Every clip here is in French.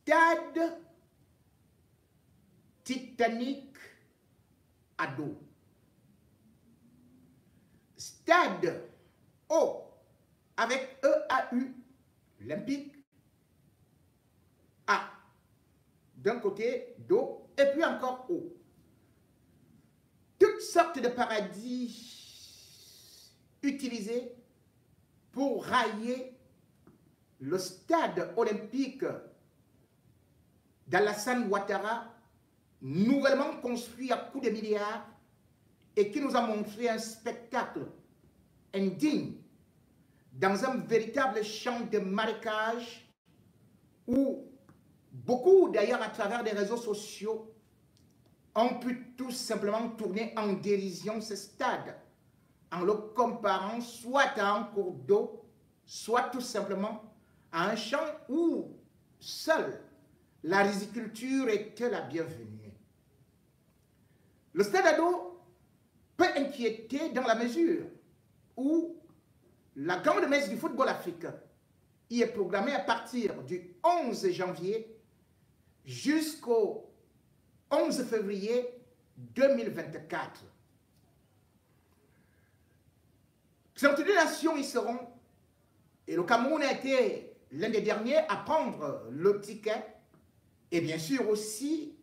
Stade Titanic à dos. Stade O avec EAU, olympique, A. D'un côté, Do, et puis encore O. Toutes sortes de paradis utilisés pour railler le stade olympique d'Alassane Ouattara, nouvellement construit à coups de milliards et qui nous a montré un spectacle indigne dans un véritable champ de marécage où beaucoup, d'ailleurs, à travers les réseaux sociaux, ont pu tout simplement tourner en dérision ce stade en le comparant soit à un cours d'eau, soit tout simplement à un champ où seule la riziculture était la bienvenue. Le stade à dos peut inquiéter dans la mesure où la grande messe du football africain y est programmée à partir du 11 janvier jusqu'au 11 février 2024. 32 nations y seront et le Cameroun a été l'un des derniers à prendre le ticket et bien sûr aussi,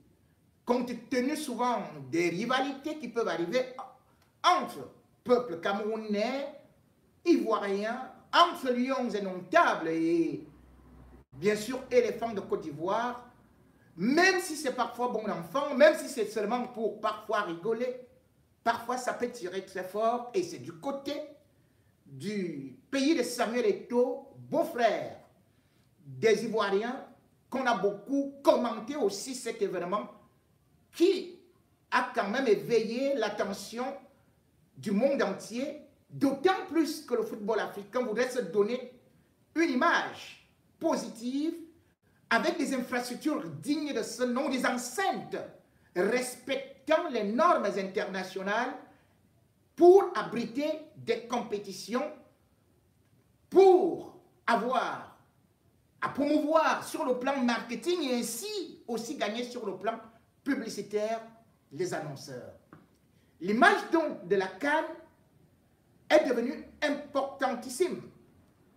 compte tenu souvent des rivalités qui peuvent arriver entre peuples camerounais, ivoiriens, entre lions indomptables et bien sûr éléphants de Côte d'Ivoire, même si c'est parfois bon enfant, même si c'est seulement pour parfois rigoler, parfois ça peut tirer très fort et c'est du côté du pays de Samuel Eto'o, beau-frère des Ivoiriens, qu'on a beaucoup commenté aussi cet événement qui a quand même éveillé l'attention du monde entier, d'autant plus que le football africain voudrait se donner une image positive avec des infrastructures dignes de ce nom, des enceintes respectant les normes internationales pour abriter des compétitions, pour avoir à promouvoir sur le plan marketing et ainsi aussi gagner sur le plan publicitaire les annonceurs. L'image donc de la CAN est devenue importantissime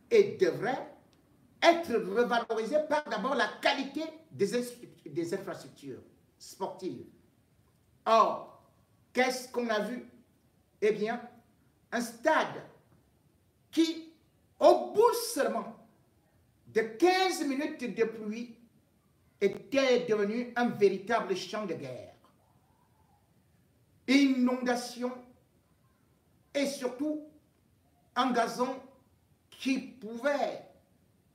et devrait être revalorisée par d'abord la qualité des infrastructures sportives. Or, qu'est-ce qu'on a vu? Eh bien, un stade qui, au bout seulement de 15 minutes de pluie, était devenu un véritable champ de guerre. Inondation et surtout un gazon qui pouvait,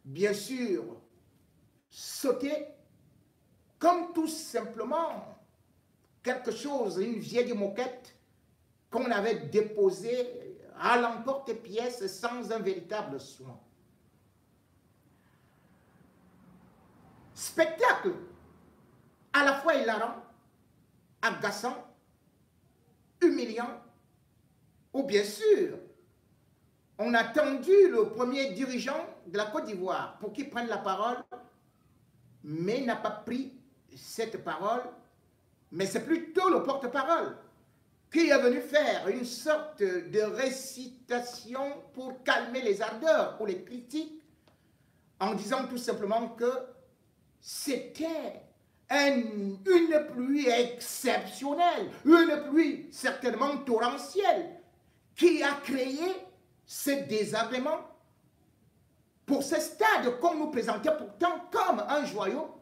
bien sûr, sauter comme tout simplement quelque chose, une vieille moquette qu'on avait déposée à l'emporte-pièce sans un véritable soin. Spectacle à la fois hilarant, agaçant, humiliant, ou bien sûr, on a tendu le premier dirigeant de la Côte d'Ivoire pour qu'il prenne la parole, mais n'a pas pris cette parole, mais c'est plutôt le porte-parole qui est venu faire une sorte de récitation pour calmer les ardeurs ou les critiques en disant tout simplement que c'était une pluie exceptionnelle, une pluie certainement torrentielle qui a créé ce désagrément pour ce stade qu'on nous présentait pourtant comme un joyau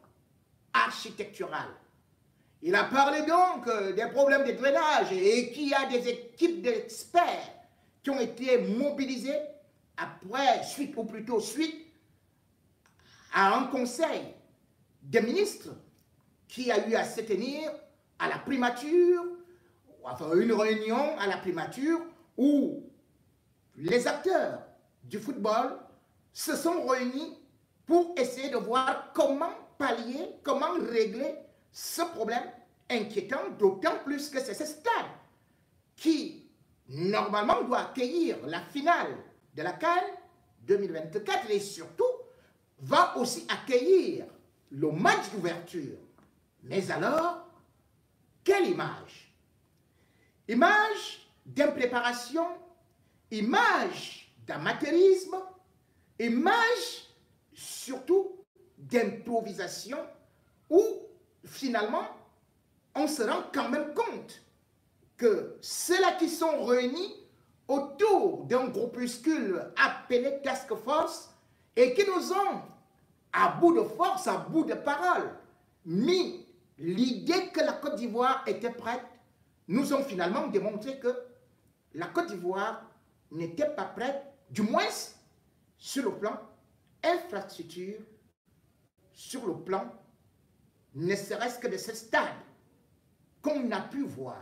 architectural. Il a parlé donc des problèmes de drainage et qu'il y a des équipes d'experts qui ont été mobilisées après, suite ou plutôt suite à un conseil des ministres qui a eu à se tenir à la primature, enfin une réunion à la primature où les acteurs du football se sont réunis pour essayer de voir comment pallier, comment régler ce problème inquiétant, d'autant plus que c'est ce stade qui, normalement, doit accueillir la finale de la CAN 2024 et surtout va aussi accueillir le match d'ouverture. Mais alors, quelle image? Image d'impréparation, image d'amateurisme, image surtout d'improvisation où finalement on se rend quand même compte que ceux-là qui sont réunis autour d'un groupuscule appelé Task Force et qui nous ont, à bout de force, à bout de parole, mis l'idée que la Côte d'Ivoire était prête, nous ont finalement démontré que la Côte d'Ivoire n'était pas prête, du moins sur le plan infrastructure, sur le plan ne serait-ce que de ce stade qu'on a pu voir.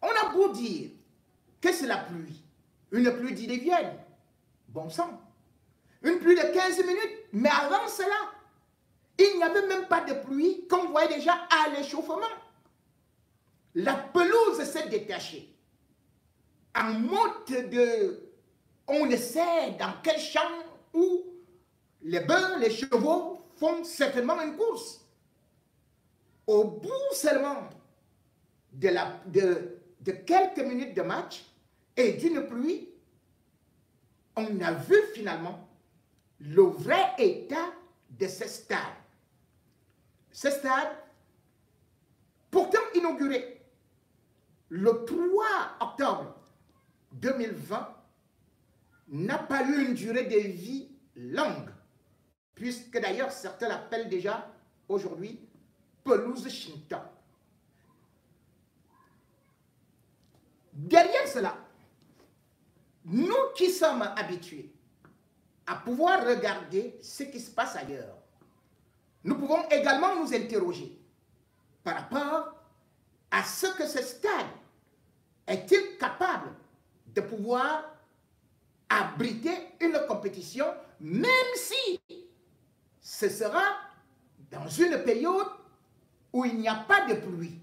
On a beau dire que c'est la pluie, une pluie diluvienne, bon sang, une pluie de 15 minutes, mais avant cela, il n'y avait même pas de pluie qu'on voyait déjà à l'échauffement. La pelouse s'est détachée. En mode de, on ne sait dans quel champ où les bœufs, les chevaux font certainement une course. Au bout seulement de quelques minutes de match et d'une pluie, on a vu finalement le vrai état de ce stade. Ce stade, pourtant inauguré le 3 octobre 2020, n'a pas eu une durée de vie longue, puisque d'ailleurs certains l'appellent déjà aujourd'hui pelouse Shinton. Derrière cela, nous qui sommes habitués à pouvoir regarder ce qui se passe ailleurs, nous pouvons également nous interroger par rapport à ce que ce stade est-il capable de pouvoir abriter une compétition, même si ce sera dans une période où il n'y a pas de pluie.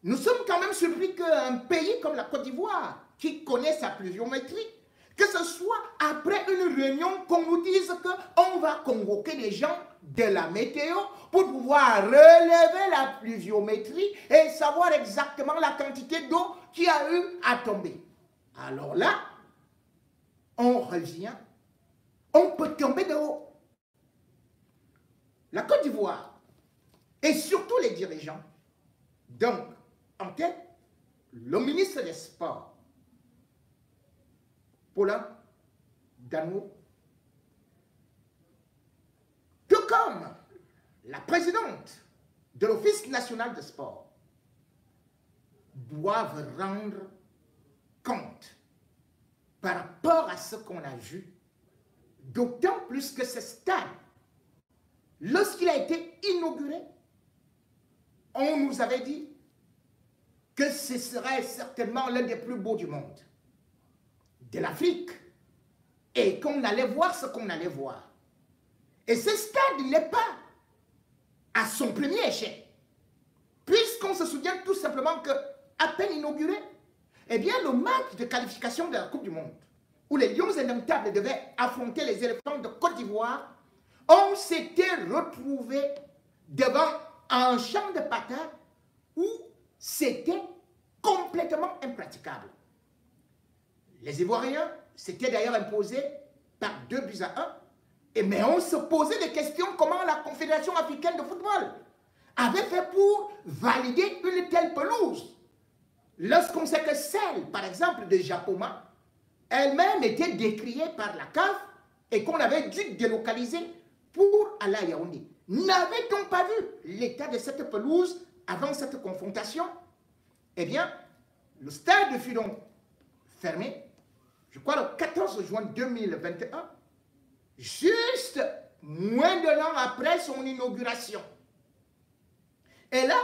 Nous sommes quand même surpris qu'un pays comme la Côte d'Ivoire, qui connaît sa pluviométrie, que ce soit après une réunion qu'on nous dise qu'on va convoquer les gens de la météo pour pouvoir relever la pluviométrie et savoir exactement la quantité d'eau qui a eu à tomber. Alors là, on revient, on peut tomber de haut. La Côte d'Ivoire, et surtout les dirigeants, donc en tête, le ministre des Sports, Paulin Danou, tout comme la présidente de l'Office national de sport, doivent rendre compte par rapport à ce qu'on a vu, d'autant plus que ce stade, lorsqu'il a été inauguré, on nous avait dit que ce serait certainement l'un des plus beaux du monde, de l'Afrique, et qu'on allait voir ce qu'on allait voir. Et ce stade n'est pas à son premier échec, puisqu'on se souvient tout simplement qu'à peine inauguré, eh bien le match de qualification de la Coupe du Monde, où les Lions indomptables devaient affronter les éléphants de Côte d'Ivoire, on s'était retrouvé devant un champ de patates où c'était complètement impraticable. Les Ivoiriens s'étaient d'ailleurs imposés par 2-1, mais on se posait des questions comment la Confédération africaine de football avait fait pour valider une telle pelouse. Lorsqu'on sait que celle, par exemple, de Japoma, elle-même était décriée par la CAF et qu'on avait dû délocaliser pour aller à Yaoundé. N'avait-on pas vu l'état de cette pelouse avant cette confrontation? Eh bien, le stade fut donc fermé, je crois le 14 juin 2021, juste moins d'un an après son inauguration. Et là,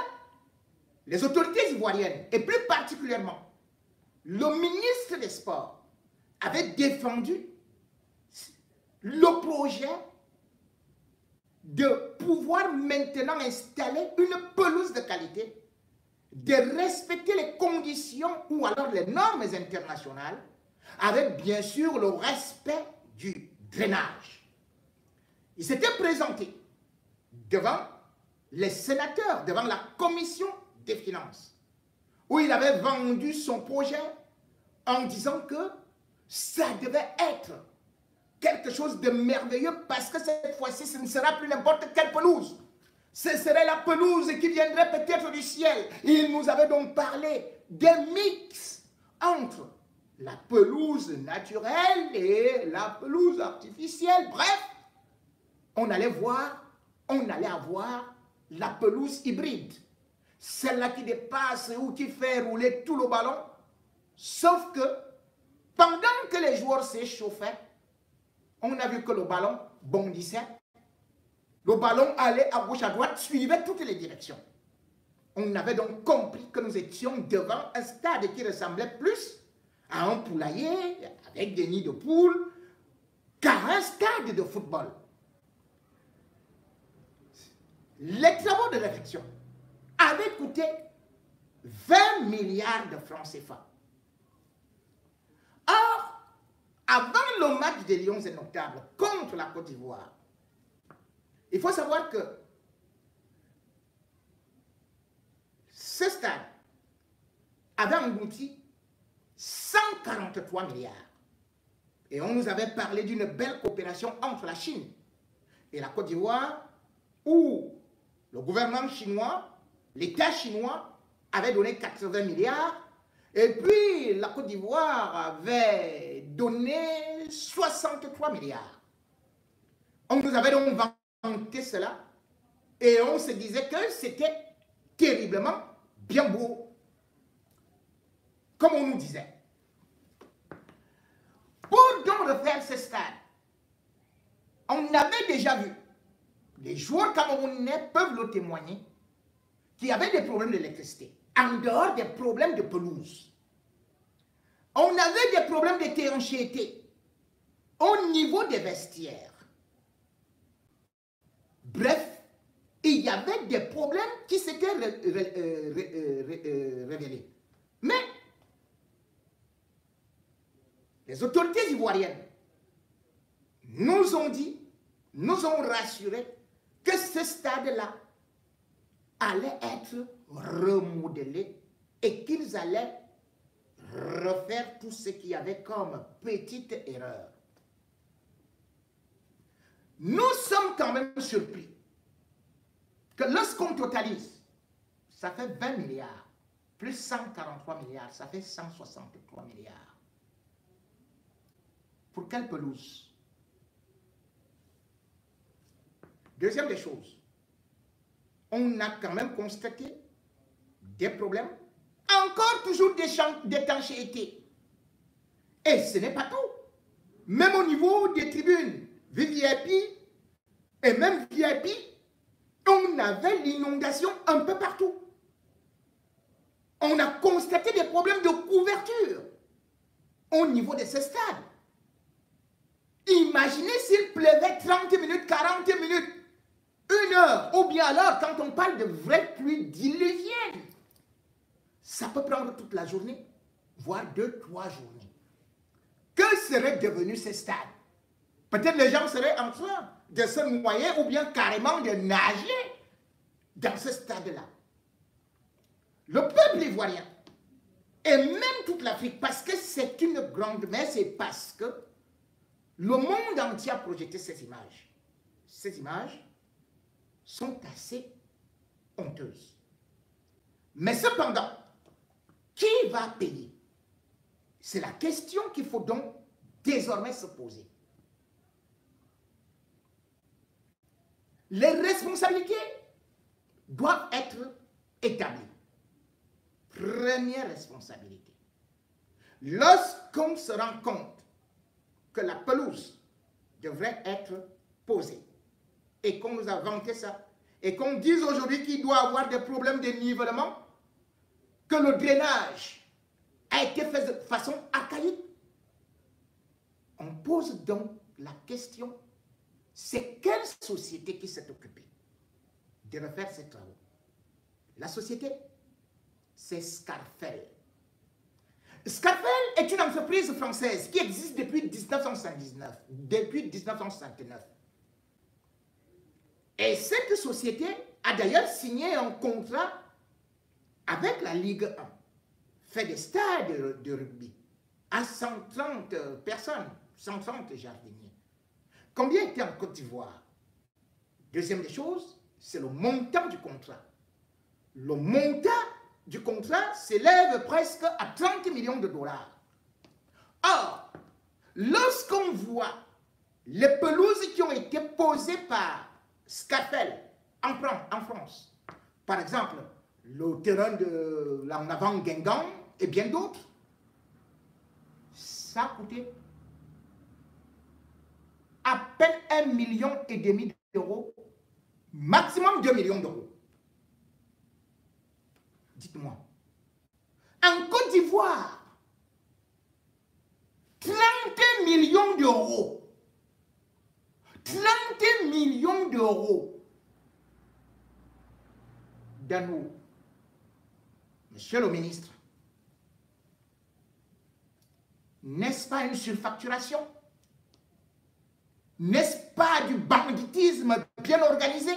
les autorités ivoiriennes, et plus particulièrement le ministre des Sports, avaient défendu le projet de pouvoir maintenant installer une pelouse de qualité, de respecter les conditions ou alors les normes internationales, avec bien sûr le respect du drainage. Il s'était présenté devant les sénateurs, devant la commission des finances, où il avait vendu son projet en disant que ça devait être quelque chose de merveilleux parce que cette fois-ci, ce ne sera plus n'importe quelle pelouse. Ce serait la pelouse qui viendrait peut-être du ciel. Il nous avait donc parlé des mix entre la pelouse naturelle et la pelouse artificielle. Bref, on allait avoir la pelouse hybride. Celle-là qui dépasse ou qui fait rouler tout le ballon. Sauf que, pendant que les joueurs s'échauffaient, on a vu que le ballon bondissait. Le ballon allait à gauche, à droite, suivait toutes les directions. On avait donc compris que nous étions devant un stade qui ressemblait plus à un poulailler avec des nids de poules qu'à un stade de football. Les travaux de réflexion avaient coûté 20 milliards de francs CFA. Or, avant le match des Lions Indomptables contre la Côte d'Ivoire, il faut savoir que ce stade avait englouti 143 milliards. Et on nous avait parlé d'une belle coopération entre la Chine et la Côte d'Ivoire, où le gouvernement chinois, l'État chinois, avait donné 80 milliards, et puis la Côte d'Ivoire avait donné 63 milliards. On nous avait donc vanté cela, et on se disait que c'était terriblement bien beau, comme on nous disait. Pour donc refaire ce stade, on avait déjà vu, les joueurs camerounais peuvent le témoigner, qu'il y avait des problèmes d'électricité, en dehors des problèmes de pelouse. On avait des problèmes d'étanchéité au niveau des vestiaires. Bref, il y avait des problèmes qui s'étaient révélés. Mais les autorités ivoiriennes nous ont dit, nous ont rassuré que ce stade-là allait être remodelé et qu'ils allaient refaire tout ce qu'il y avait comme petite erreur. Nous sommes quand même surpris que lorsqu'on totalise, ça fait 20 milliards, plus 143 milliards, ça fait 163 milliards. Pour quelle pelouse? Deuxième des choses, on a quand même constaté des problèmes, encore toujours d'étanchéité. Et ce n'est pas tout. Même au niveau des tribunes VIP et même VIP, on avait l'inondation un peu partout. On a constaté des problèmes de couverture au niveau de ce stade. Imaginez s'il pleuvait 30 minutes, 40 minutes, 1 heure, ou bien alors quand on parle de vraies pluies diluviennes, ça peut prendre toute la journée, voire 2-3 journées. Que serait devenu ce stade? Peut-être les gens seraient en train de se noyer ou bien carrément de nager dans ce stade-là. Le peuple ivoirien et même toute l'Afrique, parce que c'est une grande messe, c'est parce que le monde entier a projeté ces images. Ces images sont assez honteuses. Mais cependant, qui va payer? C'est la question qu'il faut donc désormais se poser. Les responsabilités doivent être établies. Première responsabilité. Lorsqu'on se rend compte que la pelouse devrait être posée et qu'on nous a vanté ça, et qu'on dise aujourd'hui qu'il doit avoir des problèmes de nivellement, que le drainage a été fait de façon archaïque, on pose donc la question, c'est quelle société qui s'est occupée de refaire ces travaux? La société, c'est Scarfell. Scarfell est une entreprise française qui existe depuis 1979. Depuis 1969. Et cette société a d'ailleurs signé un contrat avec la Ligue 1, fait des stades de rugby à 130 personnes, 130 jardiniers. Combien était en Côte d'Ivoire? Deuxième des choses, c'est le montant du contrat. Le montant du contrat s'élève presque à 30 millions de dollars. Or, lorsqu'on voit les pelouses qui ont été posées par Scafell en France, par exemple, le terrain de l'en avant Guingamp et bien d'autres, ça a coûté à peine 1,5 million d'euros, maximum 2 millions d'euros. Dites-moi, en Côte d'Ivoire, 30 millions d'euros, 30 millions d'euros d'anneaux. Monsieur le ministre, n'est-ce pas une surfacturation? N'est-ce pas du banditisme bien organisé?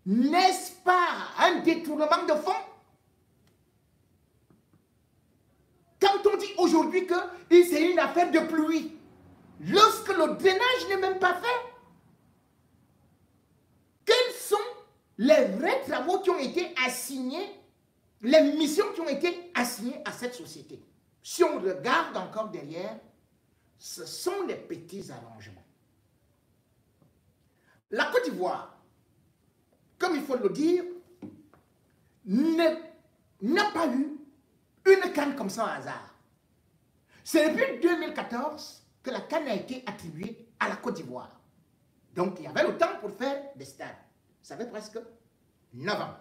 N'est-ce pas un détournement de fonds? Quand on dit aujourd'hui que c'est une affaire de pluie, lorsque le drainage n'est même pas fait, quels sont les vrais travaux qui ont été assignés, les missions qui ont été assignées à cette société? Si on regarde encore derrière, ce sont les petits arrangements. La Côte d'Ivoire, comme il faut le dire, n'a pas eu une canne comme ça au hasard. C'est depuis 2014 que la canne a été attribuée à la Côte d'Ivoire. Donc il y avait le temps pour faire des stades. Ça fait presque 9 ans.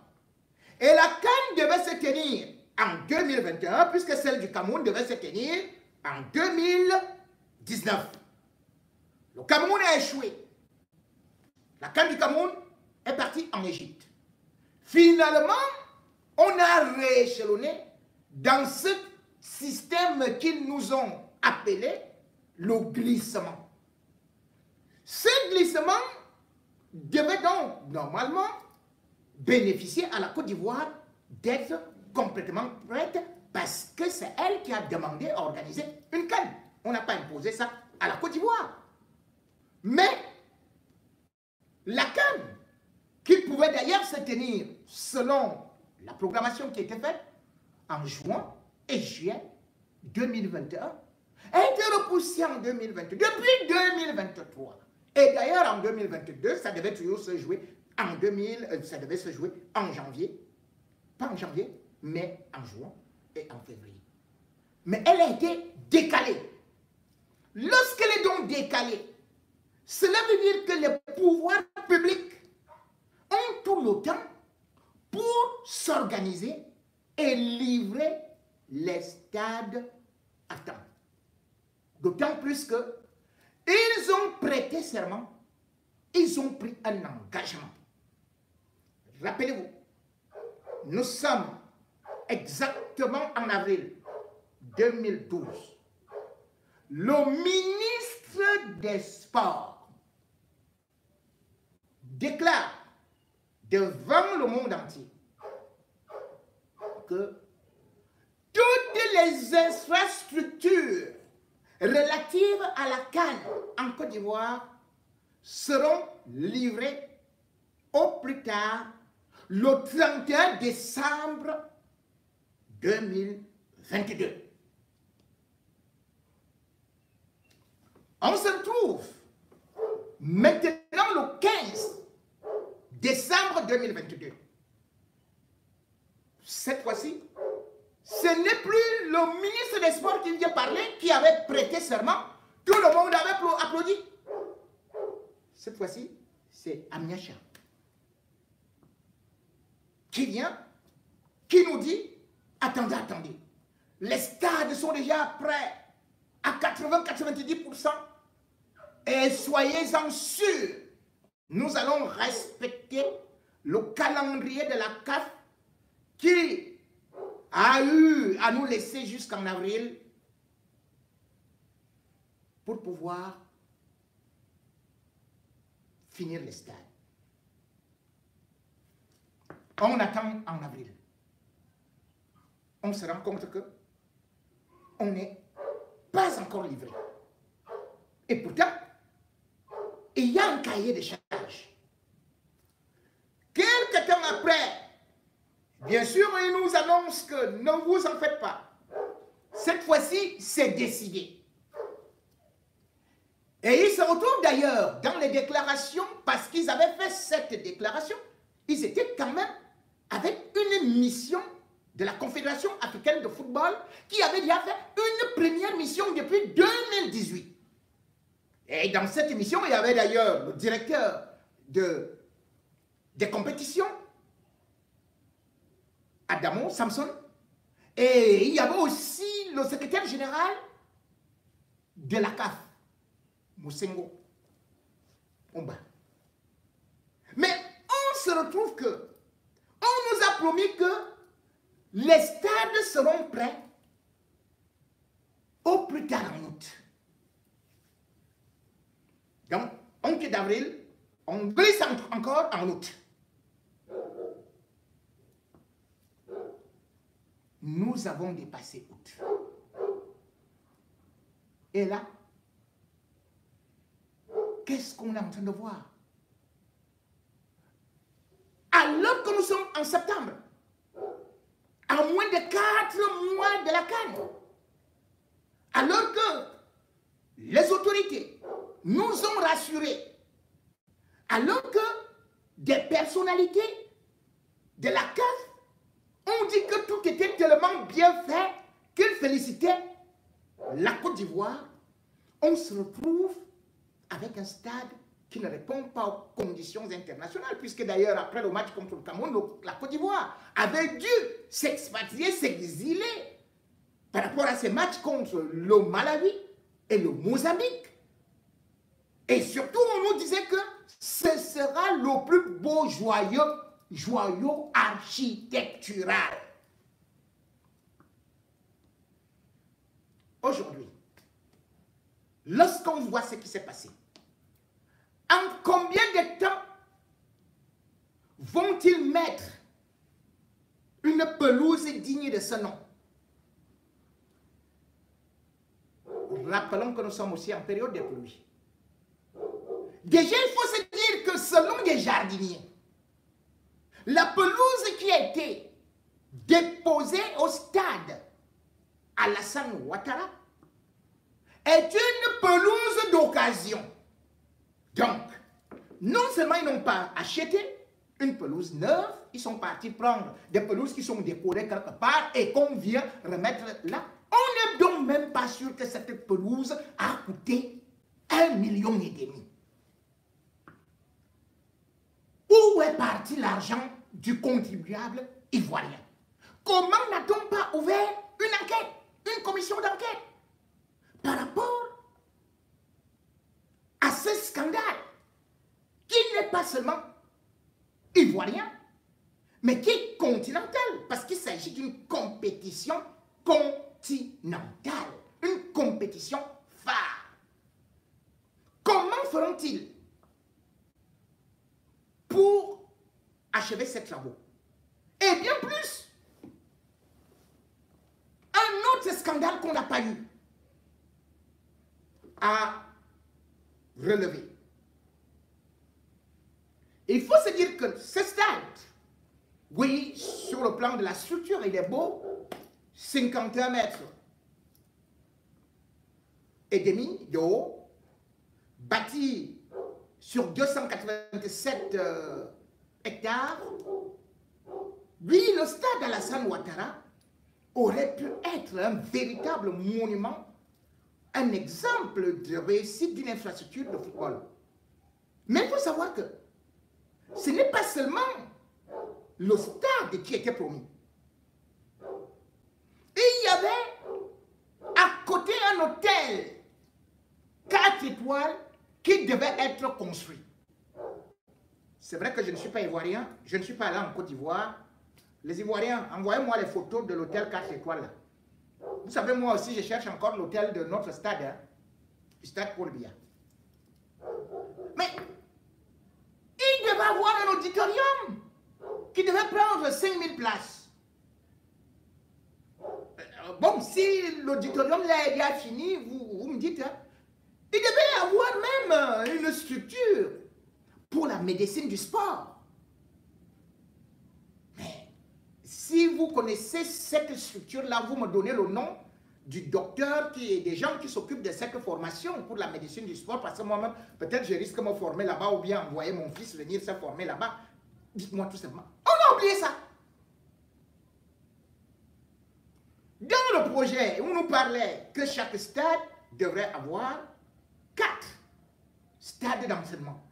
Et la canne devait se tenir en 2021, puisque celle du Cameroun devait se tenir en 2019. Le Cameroun a échoué. La canne du Cameroun est partie en Égypte. Finalement, on a rééchelonné dans ce système qu'ils nous ont appelé le glissement. Ce glissement devait donc normalement bénéficier à la Côte d'Ivoire d'être complètement prête parce que c'est elle qui a demandé à organiser une canne. On n'a pas imposé ça à la Côte d'Ivoire. Mais la canne, qui pouvait d'ailleurs se tenir selon la programmation qui était faite en juin et juillet 2021, a été repoussée en 2022, depuis 2023. Et d'ailleurs, en 2022, ça devait toujours se jouer ça devait se jouer en janvier, pas en janvier, mais en juin et en février. Mais elle a été décalée. Lorsqu'elle est donc décalée, cela veut dire que les pouvoirs publics ont tout le temps pour s'organiser et livrer les stades à temps. D'autant plus que ils ont prêté serment, ils ont pris un engagement. Rappelez-vous, nous sommes exactement en avril 2012. Le ministre des Sports déclare devant le monde entier que toutes les infrastructures relatives à la CAN en Côte d'Ivoire seront livrées au plus tard le 31 décembre 2022. On se retrouve maintenant le 15 décembre 2022. Cette fois-ci, ce n'est plus le ministre des Sports qui vient parler, qui avait prêté serment. Tout le monde avait applaudi. Cette fois-ci, c'est Amiacha qui vient, qui nous dit, attendez, attendez, les stades sont déjà prêts à 80-90%. Et soyez-en sûrs, nous allons respecter le calendrier de la CAF qui a eu à nous laisser jusqu'en avril pour pouvoir finir les stades. On attend en avril. On se rend compte que on n'est pas encore livré. Et pourtant, il y a un cahier de charges. Quelque temps après, bien sûr, il nous annonce que ne vous en faites pas. Cette fois-ci, c'est décidé. Et ils se retrouvent d'ailleurs dans les déclarations, parce qu'ils avaient fait cette déclaration, ils étaient quand même avec une mission de la Confédération africaine de football qui avait déjà fait une première mission depuis 2018. Et dans cette mission, il y avait d'ailleurs le directeur des compétitions, Adamo Samson, et il y avait aussi le secrétaire général de la CAF, Moussengo Omba. Mais on se retrouve que on nous a promis que les stades seront prêts au plus tard en août. Donc, 11 d'avril, on glisse encore en août. Nous avons dépassé août. Et là, qu'est-ce qu'on est en train de voir? Alors que nous sommes en septembre, à moins de 4 mois de la CAN, alors que les autorités nous ont rassurés, alors que des personnalités de la CAF ont dit que tout était tellement bien fait qu'ils félicitaient la Côte d'Ivoire, on se retrouve avec un stade qui ne répond pas aux conditions internationales, puisque d'ailleurs, après le match contre le Cameroun, la Côte d'Ivoire avait dû s'expatrier, s'exiler par rapport à ces matchs contre le Malawi et le Mozambique. Et surtout, on nous disait que ce sera le plus beau joyau architectural. Aujourd'hui, lorsqu'on voit ce qui s'est passé, en combien de temps vont-ils mettre une pelouse digne de ce nom? Rappelons que nous sommes aussi en période de pluie. Déjà, il faut se dire que selon des jardiniers, la pelouse qui a été déposée au stade Alassane Ouattara est une pelouse d'occasion. Donc, non seulement ils n'ont pas acheté une pelouse neuve, ils sont partis prendre des pelouses qui sont décorées quelque part et qu'on vient remettre là. On n'est donc même pas sûr que cette pelouse a coûté 1,5 million. Où est parti l'argent du contribuable ivoirien? Comment n'a-t-on pas ouvert une enquête, une commission d'enquête par rapport à ce scandale qui n'est pas seulement ivoirien, mais qui est continental, parce qu'il s'agit d'une compétition continentale, une compétition phare. Comment feront-ils pour achever ces travaux? Et bien plus, un autre scandale qu'on n'a pas eu à relever. Il faut se dire que ce stade, oui, sur le plan de la structure, il est beau, 51 mètres et demi de haut, bâti sur 287 hectares. Oui, le stade Alassane Ouattara aurait pu être un véritable monument, un exemple de réussite d'une infrastructure de football. Mais il faut savoir que ce n'est pas seulement le stade qui était promis. Il y avait à côté un hôtel 4 étoiles qui devait être construit. C'est vrai que je ne suis pas ivoirien, je ne suis pas allé en Côte d'Ivoire. Les Ivoiriens, envoyez-moi les photos de l'hôtel 4 étoiles là. Vous savez, moi aussi, je cherche encore l'hôtel de notre stade, hein, le stade Paul Biya. Mais prendre 5000 places. Bon, si l'auditorium là est déjà fini, vous me dites, hein, il devait y avoir même une structure pour la médecine du sport. Mais si vous connaissez cette structure-là, vous me donnez le nom du docteur et des gens qui s'occupent de cette formation pour la médecine du sport, parce que moi-même, peut-être je risque de me former là-bas ou bien envoyer mon fils venir se former là-bas. Dites-moi tout simplement. On a oublié ça. Dans le projet, on nous parlait que chaque stade devrait avoir 4 stades d'entraînement.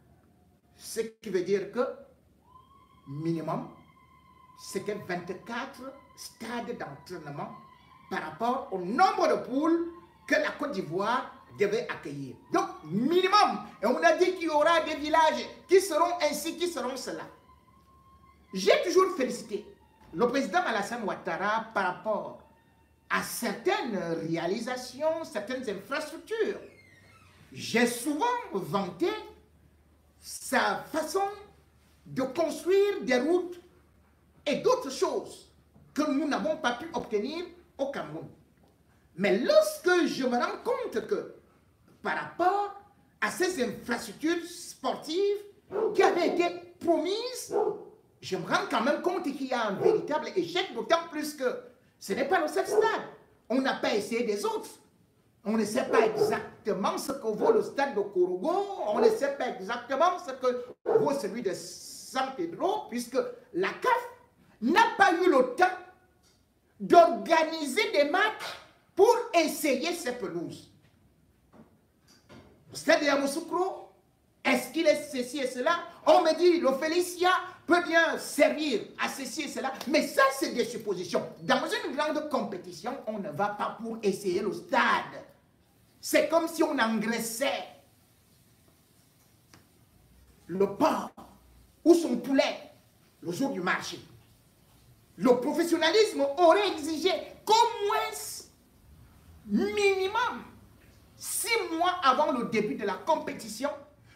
Ce qui veut dire que minimum, c'était 24 stades d'entraînement par rapport au nombre de poules que la Côte d'Ivoire devait accueillir. Donc, minimum. Et on a dit qu'il y aura des villages qui seront ainsi, qui seront cela. J'ai toujours félicité le président Alassane Ouattara par rapport à certaines réalisations, certaines infrastructures. J'ai souvent vanté sa façon de construire des routes et d'autres choses que nous n'avons pas pu obtenir au Cameroun. Mais lorsque je me rends compte que par rapport à ces infrastructures sportives qui avaient été promises, je me rends quand même compte qu'il y a un véritable échec, d'autant plus que ce n'est pas le seul stade. On n'a pas essayé des autres. On ne sait pas exactement ce que vaut le stade de Korogo, on ne sait pas exactement ce que vaut celui de San Pedro, puisque la CAF n'a pas eu le temps d'organiser des matchs pour essayer ces pelouses. Le stade de Yamoussoukro, est-ce qu'il est ceci et cela? On me dit, le Félicia peut bien servir à ceci et cela, mais ça c'est des suppositions. Dans une grande compétition, on ne va pas pour essayer le stade. C'est comme si on engraissait le porc ou son poulet le jour du marché. Le professionnalisme aurait exigé qu'au moins minimum 6 mois avant le début de la compétition,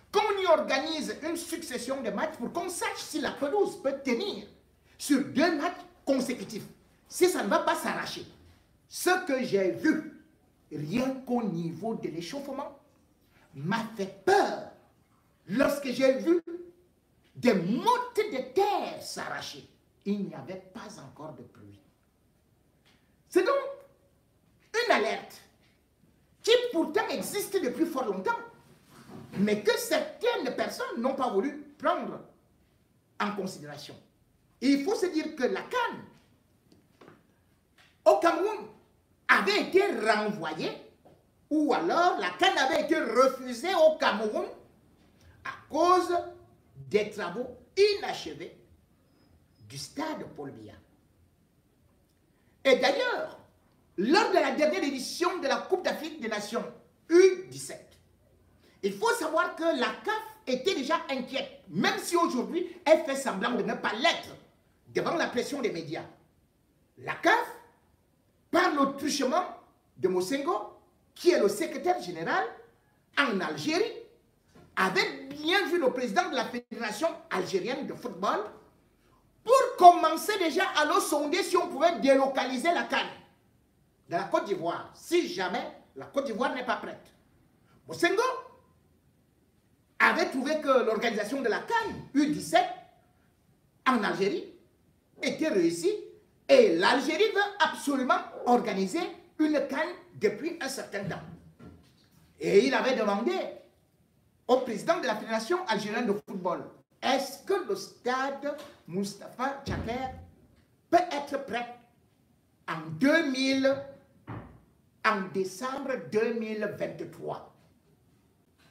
qu'on y organise une succession de matchs pour qu'on sache si la pelouse peut tenir sur 2 matchs consécutifs. Si ça ne va pas s'arracher. Ce que j'ai vu, rien qu'au niveau de l'échauffement, m'a fait peur lorsque j'ai vu des mottes de terre s'arracher. Il n'y avait pas encore de pluie. C'est donc une alerte qui pourtant existe depuis fort longtemps, mais que certaines personnes n'ont pas voulu prendre en considération. Et il faut se dire que la CAN au Cameroun avait été renvoyée, ou alors la CAN avait été refusée au Cameroun à cause des travaux inachevés du stade Paul Biya. Et d'ailleurs, lors de la dernière édition de la Coupe d'Afrique des Nations U17, il faut savoir que la CAF était déjà inquiète, même si aujourd'hui elle fait semblant de ne pas l'être devant la pression des médias. La CAF, par le truchement de Mosengo, qui est le secrétaire général en Algérie, avait bien vu le président de la Fédération algérienne de football pour commencer déjà à le sonder si on pouvait délocaliser la CAN de la Côte d'Ivoire, si jamais la Côte d'Ivoire n'est pas prête. Mosengo avait trouvé que l'organisation de la CAN U17 en Algérie était réussie et l'Algérie veut absolument organiser une CAN depuis un certain temps. Et il avait demandé au président de la Fédération algérienne de football, est-ce que le stade Moustapha Tchaker peut être prêt en décembre 2023?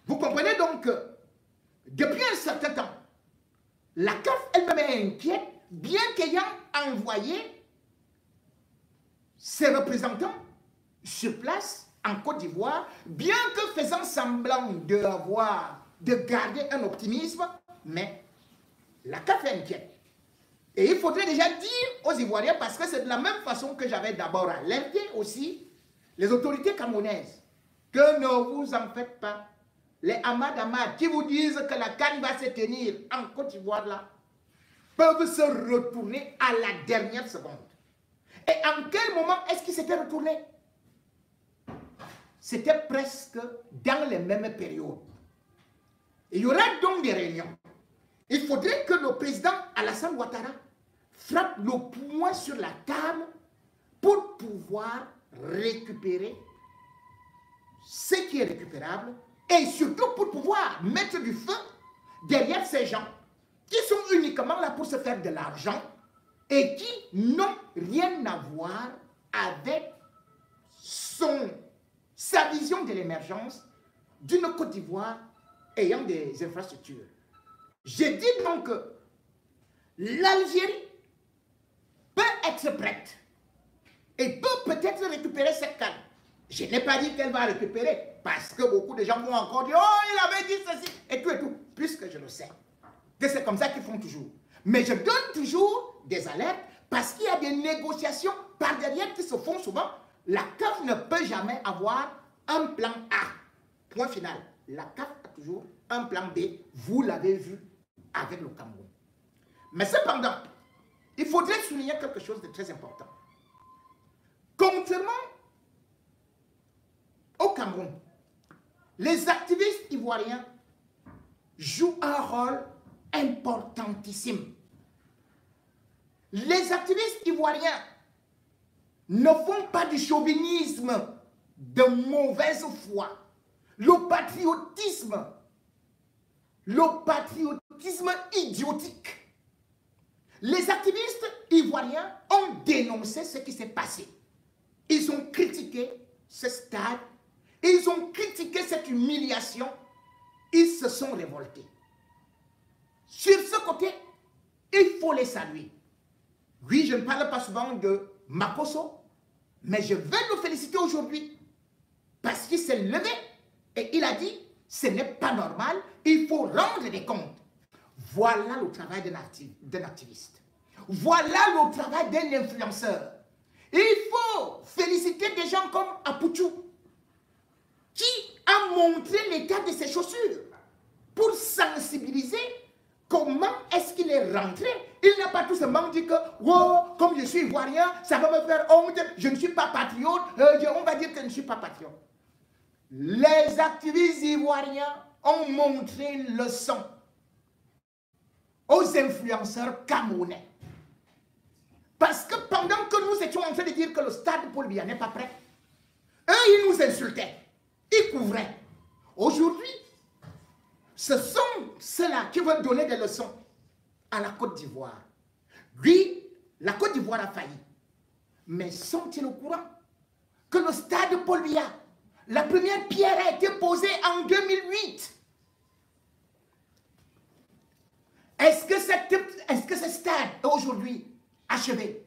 Vous comprenez donc que depuis un certain temps, la CAF elle-même est inquiète, bien qu'ayant envoyé ses représentants sur place en Côte d'Ivoire, bien que faisant semblant de garder un optimisme, mais la CAF est inquiète. Et il faudrait déjà dire aux Ivoiriens, parce que c'est de la même façon que j'avais d'abord alerté aussi les autorités camerounaises, que ne vous en faites pas. Les Ahmad qui vous disent que la CAN va se tenir en Côte d'Ivoire là, peuvent se retourner à la dernière seconde. Et en quel moment est-ce qu'ils s'étaient retournés? C'était presque dans les mêmes périodes. Il y aura donc des réunions. Il faudrait que le président Alassane Ouattara frappe le poing sur la table pour pouvoir récupérer ce qui est récupérable et surtout pour pouvoir mettre du feu derrière ces gens qui sont uniquement là pour se faire de l'argent et qui n'ont rien à voir avec sa vision de l'émergence d'une Côte d'Ivoire ayant des infrastructures. J'ai dit donc que l'Algérie peut être prête et peut peut-être récupérer cette canne. Je n'ai pas dit qu'elle va récupérer parce que beaucoup de gens vont encore dire « Oh, il avait dit ceci » et tout, puisque je le sais. Que c'est comme ça qu'ils font toujours. Mais je donne toujours des alertes parce qu'il y a des négociations par derrière qui se font souvent. La CAF ne peut jamais avoir un plan A. Point final. La CAF a toujours un plan B. Vous l'avez vu avec le Cameroun. Mais cependant, il faudrait souligner quelque chose de très important. Contrairement au Cameroun, les activistes ivoiriens jouent un rôle importantissime. Les activistes ivoiriens ne font pas du chauvinisme de mauvaise foi. Le patriotisme idiotique. Les activistes ivoiriens ont dénoncé ce qui s'est passé. Ils ont critiqué ce stade, ils ont critiqué cette humiliation, ils se sont révoltés. Sur ce côté, il faut les saluer. Oui, je ne parle pas souvent de Makosso, mais je veux le féliciter aujourd'hui parce qu'il s'est levé et il a dit ce n'est pas normal, il faut rendre des comptes. Voilà le travail d'un activiste. Voilà le travail d'un influenceur. Il faut féliciter des gens comme Apouchou qui a montré l'état de ses chaussures pour sensibiliser comment est-ce qu'il est rentré. Il n'a pas tout simplement dit que oh, comme je suis ivoirien, ça va me faire honte, je ne suis pas patriote, on va dire que je ne suis pas patriote. Les activistes ivoiriens ont montré une leçon aux influenceurs camerounais. Parce que pendant que nous étions en train de dire que le stade Paul Biya n'est pas prêt, eux, ils nous insultaient, ils couvraient. Aujourd'hui, ce sont ceux-là qui veulent donner des leçons à la Côte d'Ivoire. Oui, la Côte d'Ivoire a failli. Mais sont-ils au courant que le stade Paul Biya, la première pierre a été posée en 2008? Est-ce que ce stade est aujourd'hui achevé?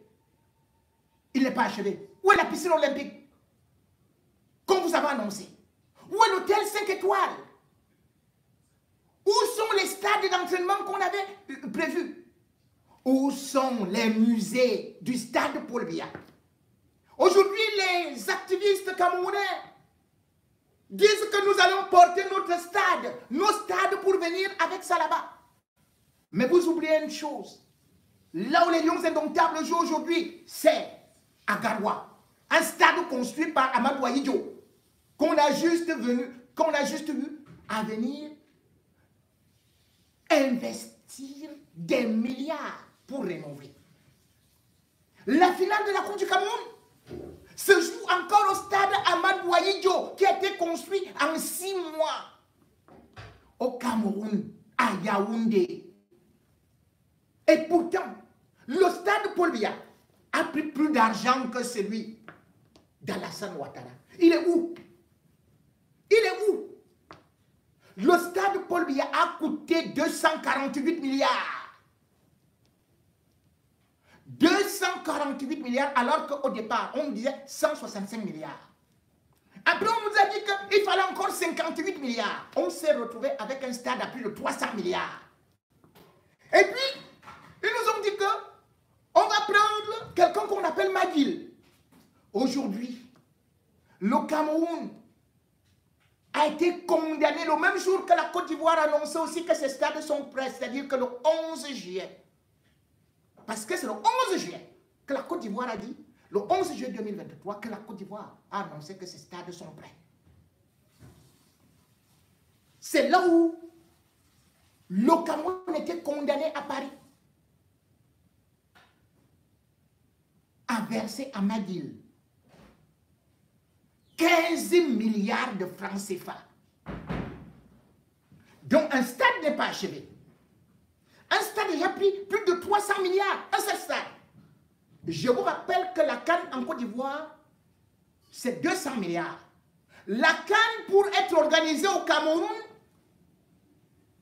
Il n'est pas achevé. Où est la piscine olympique qu'on vous avait annoncé? Où est l'hôtel 5 étoiles? Où sont les stades d'entraînement qu'on avait prévus? Où sont les musées du stade Paul Biya? Aujourd'hui, les activistes camerounais disent que nous allons porter nos stades pour venir avec ça là-bas. Mais vous oubliez une chose. Là où les Lions indomptables jouent aujourd'hui, c'est à Garoua. Un stade construit par Amadou Ahidjo, qu'on a juste vu à venir investir des milliards pour rénover. La finale de la Coupe du Cameroun se joue encore au stade Amadou Ahidjo, qui a été construit en 6 mois au Cameroun, à Yaoundé. Et pourtant, le stade Paul Biya a pris plus d'argent que celui d'Alassane Ouattara. Il est où? Il est où? Le stade Paul Biya a coûté 248 milliards. 248 milliards alors qu'au départ, on disait 165 milliards. Après, on nous a dit qu'il fallait encore 58 milliards. On s'est retrouvé avec un stade à plus de 300 milliards. Et puis, ils nous ont dit que on va prendre quelqu'un qu'on appelle Maguil. Aujourd'hui, le Cameroun a été condamné le même jour que la Côte d'Ivoire annonçait aussi que ces stades sont prêts, c'est-à-dire que le 11 juillet, Parce que c'est le 11 juillet que la Côte d'Ivoire a dit, le 11 juillet 2023, que la Côte d'Ivoire a annoncé que ces stades sont prêts. C'est là où le Cameroun était condamné à Paris à verser à McGill 15 milliards de francs CFA. Donc un stade n'est pas achevé. Un stade a déjà pris plus de 300 milliards, un seul stade. Je vous rappelle que la CAN en Côte d'Ivoire, c'est 200 milliards. La CAN, pour être organisée au Cameroun,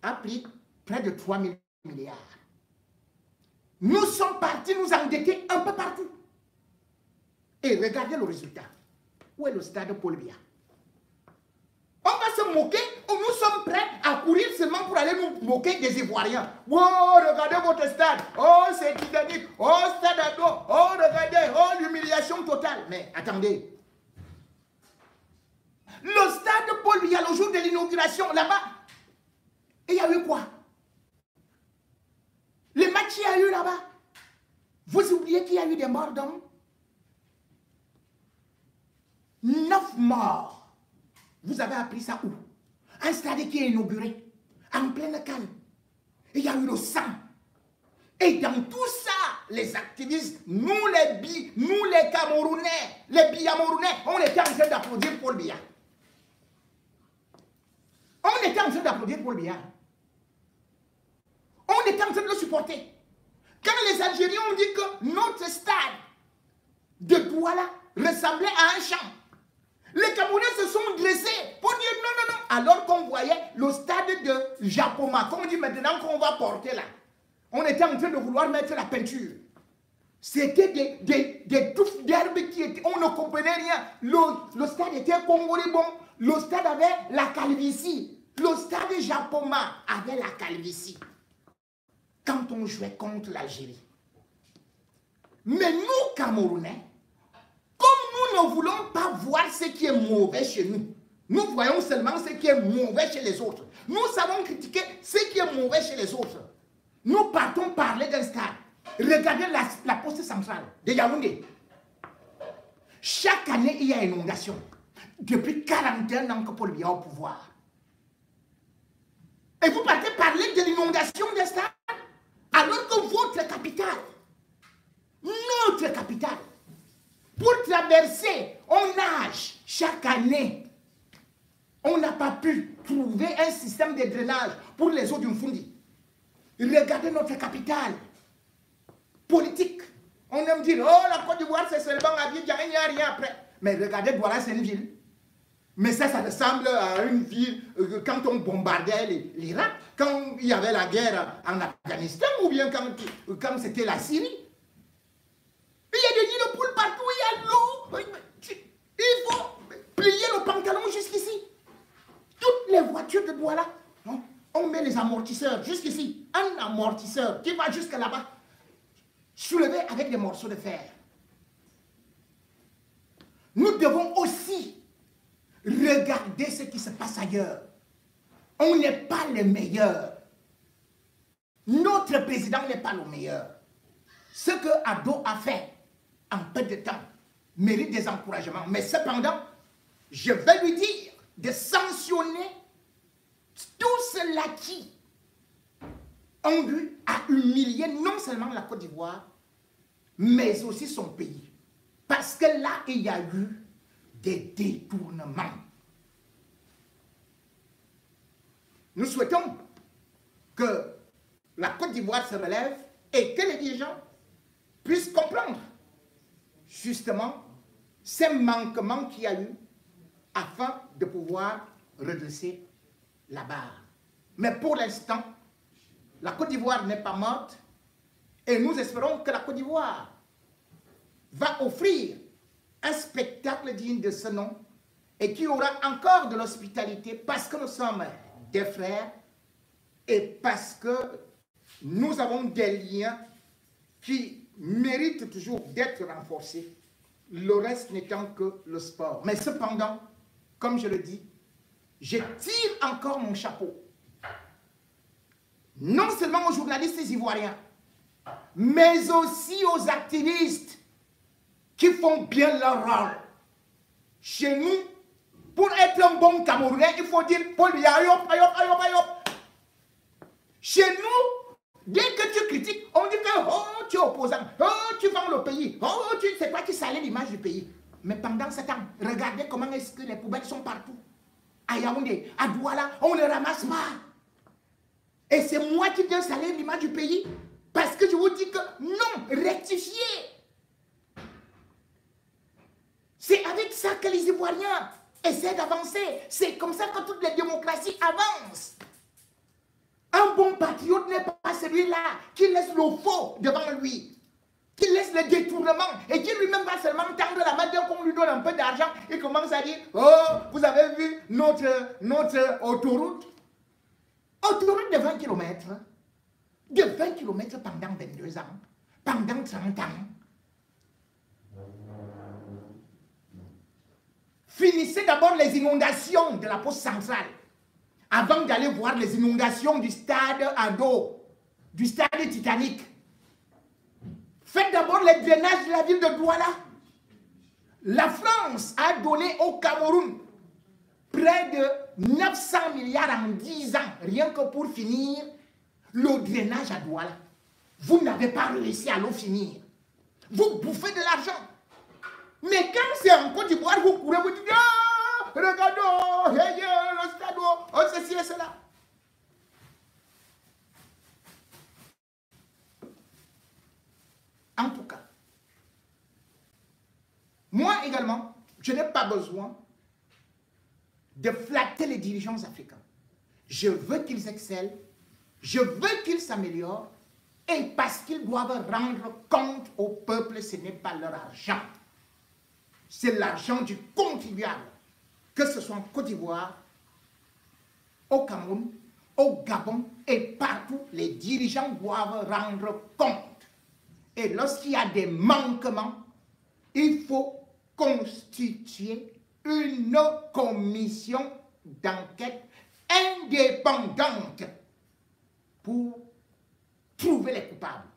a pris près de 3 000 milliards. Nous sommes partis nous endetter un peu partout. Et regardez le résultat. Où est le stade Paul Biya? On va se moquer, ou nous sommes prêts à courir seulement pour aller nous moquer des Ivoiriens. Oh, regardez votre stade. Oh, c'est titanique. Oh, stade à dos. Oh, regardez. Oh, l'humiliation totale. Mais attendez. Le stade Paul Biya, le jour de l'inauguration, là-bas, il y a eu quoi? Les matchs qu'il y a eu là-bas. Vous oubliez qu'il y a eu des morts d'hommes? 9 morts. Vous avez appris ça où? Un stade qui est inauguré, en pleine canne. Il y a eu le sang. Et dans tout ça, les activistes, nous les Camerounais, les Biyamounais, on était en train d'applaudir Paul Biya. On était en train d'applaudir Paul Biya. On était en train de le supporter. Quand les Algériens ont dit que notre stade de Douala ressemblait à un champ, les Camerounais se sont dressés pour dire non, non, non. Alors qu'on voyait le stade de Japoma, qu'on dit maintenant qu'on va porter là. On était en train de vouloir mettre la peinture. C'était des touffes d'herbe qui étaient... On ne comprenait rien. Le stade était congolais-bon. Le stade avait la calvitie. Le stade Japoma avait la calvitie. Quand on jouait contre l'Algérie. Mais nous, Camerounais, comme nous ne voulons pas voir ce qui est mauvais chez nous, nous voyons seulement ce qui est mauvais chez les autres. Nous savons critiquer ce qui est mauvais chez les autres. Nous partons parler d'un stade. Regardez la poste centrale de Yaoundé. Chaque année, il y a inondation. Depuis 41 ans que Paul Biya est au pouvoir. Et vous partez parler de l'inondation des stades alors que votre capitale, notre capitale, pour traverser, on nage chaque année. On n'a pas pu trouver un système de drainage pour les eaux du Mfundi. Regardez notre capitale politique. On aime dire, oh, la Côte d'Ivoire, c'est seulement Abidjan, il n'y a rien après. Mais regardez, Douala, c'est une ville. Mais ça ressemble à une ville quand on bombardait l'Irak, quand il y avait la guerre en Afghanistan, ou bien quand c'était la Syrie. Il y a des nids de poules partout, il y a de l'eau. Il faut plier le pantalon jusqu'ici. Toutes les voitures de Douala, on met les amortisseurs jusqu'ici. Un amortisseur qui va jusque là-bas, soulevé avec des morceaux de fer. Nous devons aussi regarder ce qui se passe ailleurs. On n'est pas les meilleurs. Notre président n'est pas le meilleur. Ce que Ado a fait en peu de temps mérite des encouragements. Mais cependant, je vais lui dire de sanctionner tous ceux-là qui ont eu à humilier non seulement la Côte d'Ivoire, mais aussi son pays. Parce que là, il y a eu des détournements. Nous souhaitons que la Côte d'Ivoire se relève et que les dirigeants puissent comprendre justement ces manquements qu'il y a eu afin de pouvoir redresser la barre. Mais pour l'instant, la Côte d'Ivoire n'est pas morte et nous espérons que la Côte d'Ivoire va offrir un spectacle digne de ce nom et qui aura encore de l'hospitalité parce que nous sommes des frères et parce que nous avons des liens qui méritent toujours d'être renforcés, le reste n'étant que le sport. Mais cependant, comme je le dis, je tire encore mon chapeau, non seulement aux journalistes ivoiriens, mais aussi aux activistes qui font bien leur rôle. Chez nous, pour être un bon Camerounais, il faut dire Paul Ayop, Ayop, Ayop, Ayop. Chez nous, dès que tu critiques, on dit que oh, tu es opposant, oh, tu vends le pays, oh, tu sais quoi, tu salis l'image du pays. Mais pendant ce temps, regardez comment est-ce que les poubelles sont partout. À Yaoundé, à Douala, on ne ramasse pas. Et c'est moi qui viens salir l'image du pays. Parce que je vous dis que non, rectifiez. C'est avec ça que les Ivoiriens essaient d'avancer. C'est comme ça que toutes les démocraties avancent. Un bon patriote n'est pas celui-là qui laisse le faux devant lui, qui laisse le détournement et qui lui-même va seulement tendre la main dès qu'on lui donne un peu d'argent et commence à dire « Oh, vous avez vu notre autoroute ?» Autoroute de 20 km. De 20 km pendant 22 ans, pendant 30 ans. Finissez d'abord les inondations de la poste centrale avant d'aller voir les inondations du stade Ado, du stade Titanic. Faites d'abord les drainages de la ville de Douala. La France a donné au Cameroun près de 900 milliards en 10 ans, rien que pour finir le drainage à Douala. Vous n'avez pas réussi à le finir. Vous bouffez de l'argent. Mais quand c'est en Côte d'Ivoire, vous courez, vous dites ah, regardons, le stade, oh, ceci et cela. En tout cas, moi également, je n'ai pas besoin de flatter les dirigeants africains. Je veux qu'ils excellent, je veux qu'ils s'améliorent, et parce qu'ils doivent rendre compte au peuple, ce n'est pas leur argent. C'est l'argent du contribuable. Que ce soit en Côte d'Ivoire, au Cameroun, au Gabon et partout, les dirigeants doivent rendre compte. Et lorsqu'il y a des manquements, il faut constituer une commission d'enquête indépendante pour trouver les coupables.